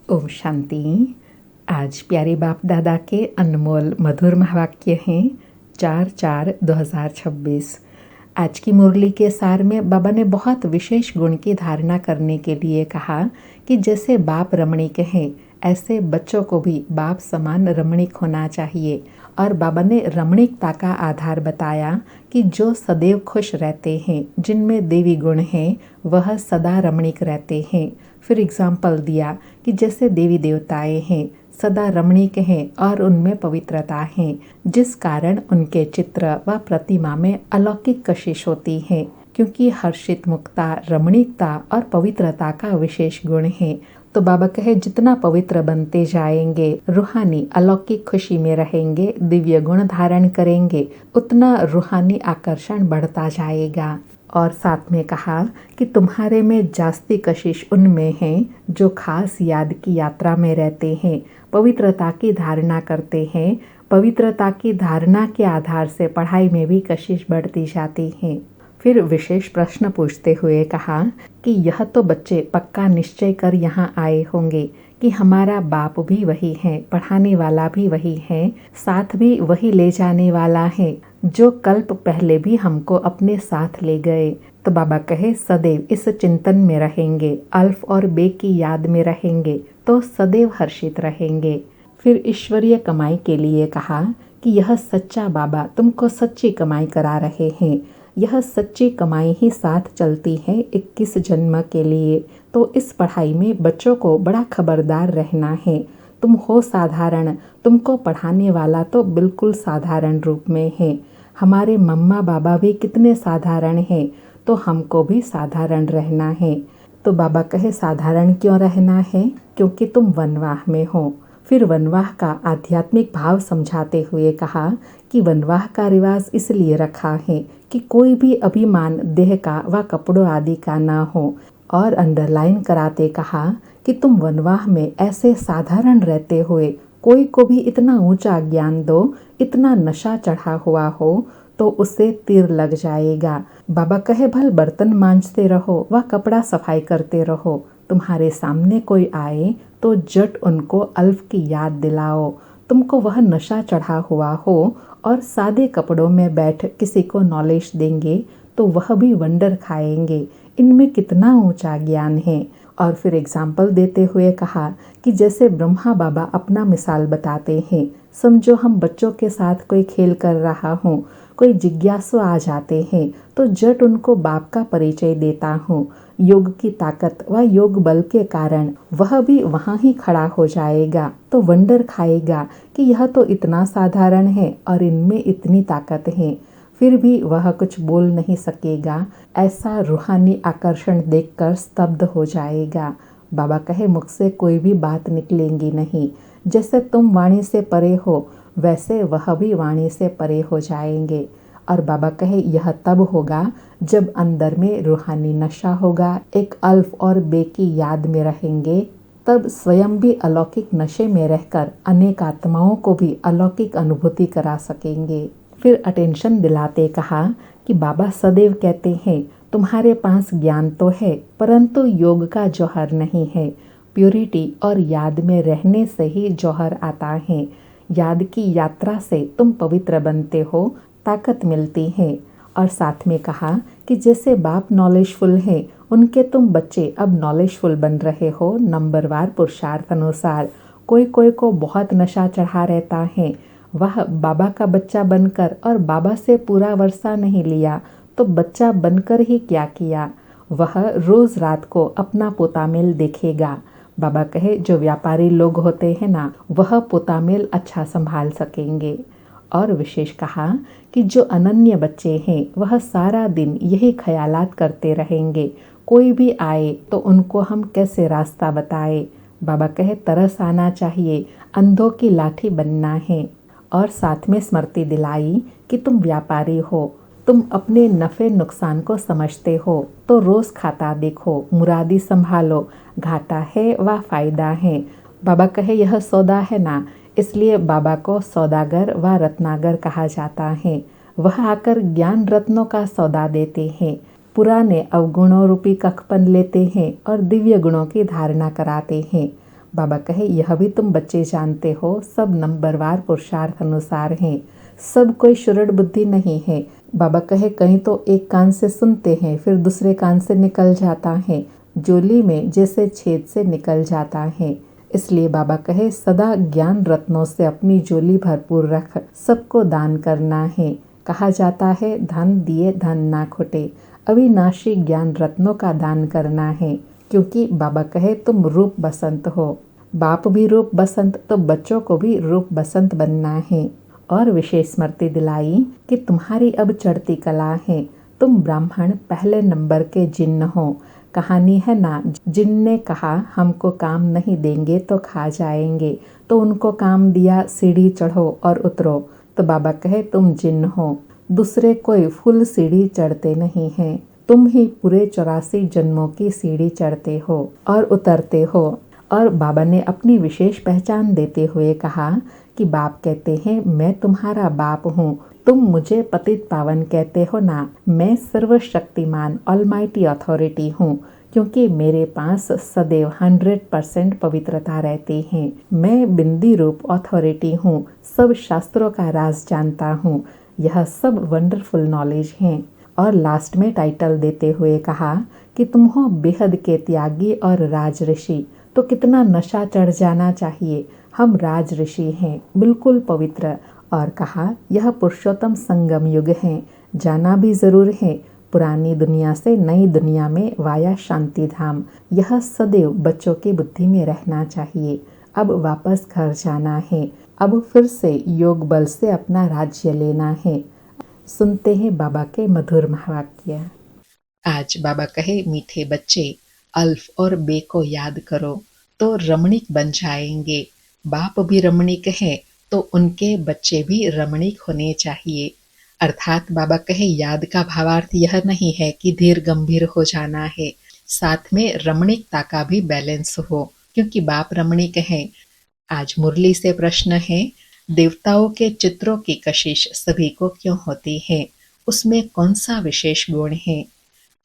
ओम शांति। आज प्यारे बाप दादा के अनमोल मधुर महावाक्य हैं 4/4/2026। आज की मुरली के सार में बाबा ने बहुत विशेष गुण की धारणा करने के लिए कहा कि जैसे बाप रमणीक हैं ऐसे बच्चों को भी बाप समान रमणीक होना चाहिए। और बाबा ने रमणीकता का आधार बताया कि जो सदैव खुश रहते हैं, जिनमें देवी गुण हैं, वह सदा रमणीक रहते हैं। फिर एग्जाम्पल दिया कि जैसे देवी देवताएं हैं, सदा रमणीक हैं और उनमें पवित्रता है, जिस कारण उनके चित्र व प्रतिमा में अलौकिक कशिश होती है, क्योंकि हर्षित मुक्ता, रमणीकता और पवित्रता का विशेष गुण है। तो बाबा कहे जितना पवित्र बनते जाएंगे, रूहानी अलौकिक खुशी में रहेंगे, दिव्य गुण धारण करेंगे, उतना रूहानी आकर्षण बढ़ता जाएगा। और साथ में कहा कि तुम्हारे में जास्ती कशिश उनमें है जो खास याद की यात्रा में रहते हैं, पवित्रता की धारणा करते हैं। पवित्रता की धारणा के आधार से पढ़ाई में भी कशिश बढ़ती जाती है। फिर विशेष प्रश्न पूछते हुए कहा कि यह तो बच्चे पक्का निश्चय कर यहाँ आए होंगे कि हमारा बाप भी वही है, पढ़ाने वाला भी वही है, साथ भी वही ले जाने वाला है, जो कल्प पहले भी हमको अपने साथ ले गए। तो बाबा कहे सदैव इस चिंतन में रहेंगे, अल्फ और बे की याद में रहेंगे तो सदैव हर्षित रहेंगे। फिर ईश्वरीय कमाई के लिए कहा कि यह सच्चा बाबा तुमको सच्ची कमाई करा रहे हैं। यह सच्ची कमाई ही साथ चलती है 21 जन्म के लिए। तो इस पढ़ाई में बच्चों को बड़ा खबरदार रहना है। तुम हो साधारण, तुमको पढ़ाने वाला तो बिल्कुल साधारण रूप में है। हमारे मम्मा बाबा भी कितने साधारण हैं, तो हमको भी साधारण रहना है। तो बाबा कहे साधारण क्यों रहना है? क्योंकि तुम वनवाह में हो। फिर वनवाह का आध्यात्मिक भाव समझाते हुए कहा कि वनवाह का रिवाज इसलिए रखा है कि कोई भी अभिमान देह का व कपड़ों आदि का ना हो। और अंडरलाइन कराते कहा कि तुम वनवाह में ऐसे साधारण रहते हुए कोई को भी इतना ऊंचा ज्ञान दो, इतना नशा चढ़ा हुआ हो तो उससे तीर लग जाएगा। बाबा कहे भल बर्तन मांजते रहो व कपड़ा सफाई करते रहो, तुम्हारे सामने कोई आए तो जट उनको अल्फ की याद दिलाओ। तुमको वह नशा चढ़ा हुआ हो और सादे कपड़ों में बैठ किसी को नॉलेज देंगे तो वह भी वंडर खाएंगे, इनमें कितना ऊंचा ज्ञान है। और फिर एग्जाम्पल देते हुए कहा कि जैसे ब्रह्मा बाबा अपना मिसाल बताते हैं, समझो हम बच्चों के साथ कोई खेल कर रहा हूँ, कोई जिज्ञासु आ जाते हैं तो जट उनको बाप का परिचय देता हूँ। योग की ताकत व योग बल के कारण वह भी वहाँ ही खड़ा हो जाएगा तो वंडर खाएगा कि यह तो इतना साधारण है और इनमें इतनी ताकत है। फिर भी वह कुछ बोल नहीं सकेगा, ऐसा रूहानी आकर्षण देखकर स्तब्ध हो जाएगा। बाबा कहे मुख से कोई भी बात निकलेंगी नहीं। जैसे तुम वाणी से परे हो वैसे वह भी वाणी से परे हो जाएंगे। और बाबा कहे यह तब होगा जब अंदर में रूहानी नशा होगा, एक अल्फ और बे की याद में रहेंगे, तब स्वयं भी अलौकिक नशे में रहकर अनेक आत्माओं को भी अलौकिक अनुभूति करा सकेंगे। फिर अटेंशन दिलाते कहा कि बाबा सदैव कहते हैं तुम्हारे पास ज्ञान तो है परंतु योग का जौहर नहीं है। प्योरिटी और याद में रहने से ही जौहर आता है। याद की यात्रा से तुम पवित्र बनते हो, ताकत मिलती है। और साथ में कहा कि जैसे बाप नॉलेजफुल हैं, उनके तुम बच्चे अब नॉलेजफुल बन रहे हो नंबरवार पुरुषार्थ अनुसार। कोई कोई को बहुत नशा चढ़ा रहता है, वह बाबा का बच्चा बनकर और बाबा से पूरा वर्षा नहीं लिया तो बच्चा बनकर ही क्या किया। वह रोज रात को अपना पोतामेल देखेगा। बाबा कहे जो व्यापारी लोग होते हैं ना, वह पोतामेल अच्छा संभाल सकेंगे। और विशेष कहा कि जो अनन्य बच्चे हैं वह सारा दिन यही ख्यालात करते रहेंगे, कोई भी आए तो उनको हम कैसे रास्ता बताए। बाबा कहे तरस आना चाहिए, अंधों की लाठी बनना है। और साथ में स्मृति दिलाई कि तुम व्यापारी हो, तुम अपने नफ़े नुकसान को समझते हो तो रोज़ खाता देखो, मुरादी संभालो, घाटा है व फायदा है। बाबा कहे यह सौदा है ना, इसलिए बाबा को सौदागर व रत्नागर कहा जाता है। वह आकर ज्ञान रत्नों का सौदा देते हैं, पुराने अवगुणों रूपी कखपन लेते हैं और दिव्य गुणों की धारणा कराते हैं। बाबा कहे, यह भी तुम बच्चे जानते हो, सब नंबरवार पुरुषार्थ अनुसार हैं, सब कोई शुरुड़ बुद्धि नहीं है। बाबा कहे, कहीं तो एक कान से सुनते हैं फिर दूसरे कान से निकल जाता है, जोली में जैसे छेद से निकल जाता है। इसलिए बाबा कहे, सदा ज्ञान रत्नों से अपनी जोली भरपूर रख, सबको दान करना है। कहा जाता है, धन दिए धन ना खुटे। अविनाशी ज्ञान रत्नों का दान करना है, क्योंकि बाबा कहे, तुम रूप बसंत हो। बाप भी रूप बसंत, तो बच्चों को भी रूप बसंत बनना है। और विशेष स्मृति दिलाई कि तुम्हारी अब चढ़ती कला है, तुम ब्राह्मण पहले नंबर के जिन्न हो। कहानी है ना, जिन ने कहा हमको काम नहीं देंगे तो खा जाएंगे, तो उनको काम दिया, सीढ़ी चढ़ो और उतरो। तो बाबा कहे, तुम जिन्न हो, दूसरे कोई फुल सीढ़ी चढ़ते नहीं हैं, तुम ही पूरे 84 जन्मों की सीढ़ी चढ़ते हो और उतरते हो। और बाबा ने अपनी विशेष पहचान देते हुए कहा कि बाप कहते हैं, मैं तुम्हारा बाप हूँ, तुम मुझे पतित पावन कहते हो ना, मैं सर्वशक्तिमान ऑलमाइटी अथॉरिटी हूँ, क्योंकि मेरे पास सदैव 100% पवित्रता रहती है। मैं बिंदी रूप अथॉरिटी हूँ, सब शास्त्रों का राज जानता हूँ। यह सब वंडरफुल नॉलेज हैं। और लास्ट में टाइटल देते हुए कहा कि तुम हो बेहद के त्यागी और राज ऋषि। तो कितना नशा चढ़ जाना चाहिए, हम राज ऋषि हैं, बिल्कुल पवित्र। और कहा, यह पुरुषोत्तम संगम युग है, जाना भी जरूर है, पुरानी दुनिया से नई दुनिया में वाया शांति धाम। यह सदैव बच्चों की बुद्धि में रहना चाहिए। अब वापस घर जाना है, अब फिर से योग बल से अपना राज्य लेना है। सुनते हैं बाबा के मधुर महावाक्य। आज बाबा कहे, मीठे बच्चे, अल्फ और बे को याद करो तो रमणीक बन जाएंगे। बाप भी रमणीक है तो उनके बच्चे भी रमणीक होने चाहिए। अर्थात बाबा कहे, याद का भावार्थ यह नहीं है कि धीर गंभीर हो जाना है, साथ में रमणीकता का भी बैलेंस हो, क्योंकि बाप रमणीक है। आज मुरली से प्रश्न है, देवताओं के चित्रों की कशिश सभी को क्यों होती है, उसमें कौन सा विशेष गुण है?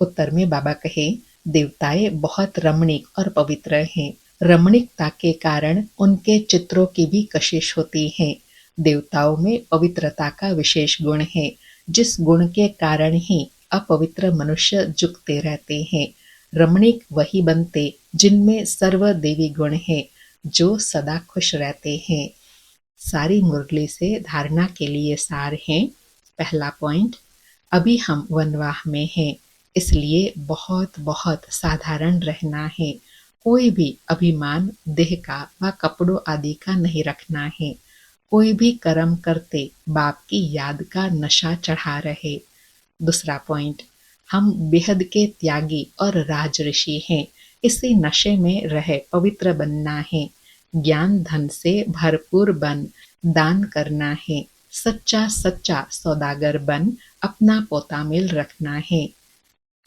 उत्तर में बाबा कहे, देवताएं बहुत रमणीक और पवित्र हैं, रमणीकता के कारण उनके चित्रों की भी कशिश होती है। देवताओं में पवित्रता का विशेष गुण है, जिस गुण के कारण ही अपवित्र मनुष्य झुकते रहते हैं। रमणीक वही बनते जिनमें सर्व देवी गुण है, जो सदा खुश रहते हैं। सारी मुरली से धारणा के लिए सार है। पहला पॉइंट, अभी हम वनवाह में हैं, इसलिए बहुत बहुत साधारण रहना है। कोई भी अभिमान देह का व कपड़ों आदि का नहीं रखना है। कोई भी कर्म करते बाप की याद का नशा चढ़ा रहे। दूसरा पॉइंट, हम बेहद के त्यागी और राज ऋषि हैं, इसी नशे में रहे पवित्र बनना है। ज्ञान धन से भरपूर बन दान करना है। सच्चा सच्चा सौदागर बन अपना पोता मेल रखना है।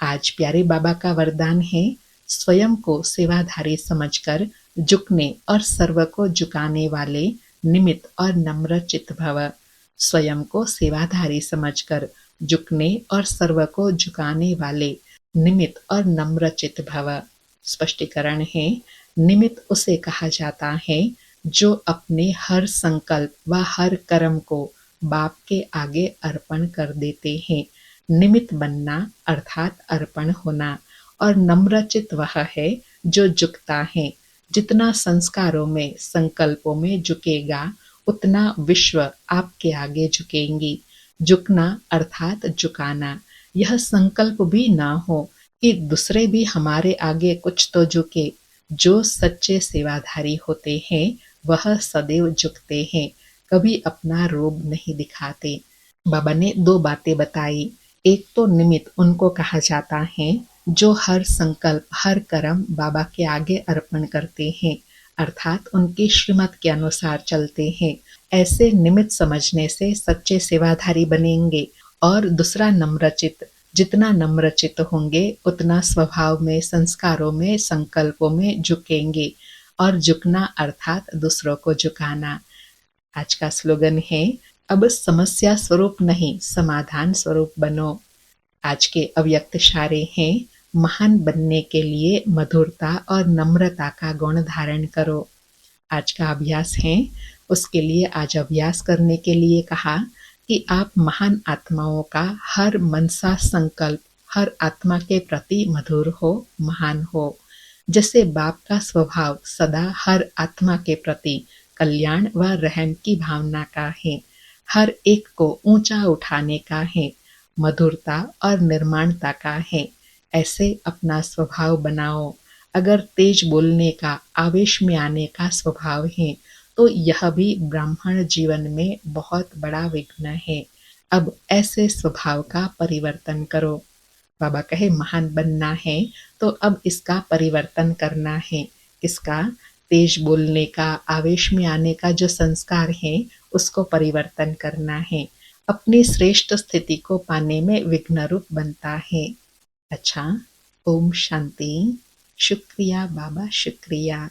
आज प्यारे बाबा का वरदान है, स्वयं को सेवाधारी समझकर झुकने और सर्व को झुकाने वाले निमित्त और नम्र चित्त भव। स्वयं को सेवाधारी समझकर झुकने और सर्व को झुकाने वाले निमित्त और नम्र चित्त भव। स्पष्टीकरण है, निमित्त उसे कहा जाता है जो अपने हर संकल्प व हर कर्म को बाप के आगे अर्पण कर देते हैं। निमित्त बनना अर्थात अर्पण होना। और नम्रचित वह है जो झुकता है। जितना संस्कारों में संकल्पों में झुकेगा, उतना विश्व आपके आगे झुकेंगी। झुकना अर्थात झुकाना। यह संकल्प भी ना हो कि दूसरे भी हमारे आगे कुछ तो झुके। जो सच्चे सेवाधारी होते हैं वह सदैव झुकते हैं, कभी अपना रोब नहीं दिखाते। बाबा ने दो बातें बताई। एक तो निमित्त उनको कहा जाता है जो हर संकल्प हर कर्म बाबा के आगे अर्पण करते हैं, अर्थात उनकी श्रीमत के अनुसार चलते हैं। ऐसे निमित्त समझने से सच्चे सेवाधारी बनेंगे। और दूसरा नम्रचित, जितना नम्रचित होंगे उतना स्वभाव में संस्कारों में संकल्पों में झुकेंगे। और झुकना अर्थात दूसरों को झुकाना। आज का स्लोगन है, अब समस्या स्वरूप नहीं समाधान स्वरूप बनो। आज के अव्यक्त इशारे हैं, महान बनने के लिए मधुरता और नम्रता का गुण धारण करो। आज का अभ्यास है, उसके लिए आज अभ्यास करने के लिए कहा कि आप महान आत्माओं का हर मनसा संकल्प हर आत्मा के प्रति मधुर हो, महान हो। जैसे बाप का स्वभाव सदा हर आत्मा के प्रति कल्याण व रहम की भावना का है, हर एक को ऊंचा उठाने का है, मधुरता और निर्माणता का है। ऐसे अपना स्वभाव बनाओ। अगर तेज बोलने का, आवेश में आने का स्वभाव है, तो यह भी ब्राह्मण जीवन में बहुत बड़ा विघ्न है। अब ऐसे स्वभाव का परिवर्तन करो। बाबा कहे महान बनना है तो अब इसका परिवर्तन करना है। किसका? तेज बोलने का, आवेश में आने का जो संस्कार है, उसको परिवर्तन करना है। अपनी श्रेष्ठ स्थिति को पाने में विघ्न रूप बनता है। अच्छा, ओम शांति। शुक्रिया बाबा, शुक्रिया।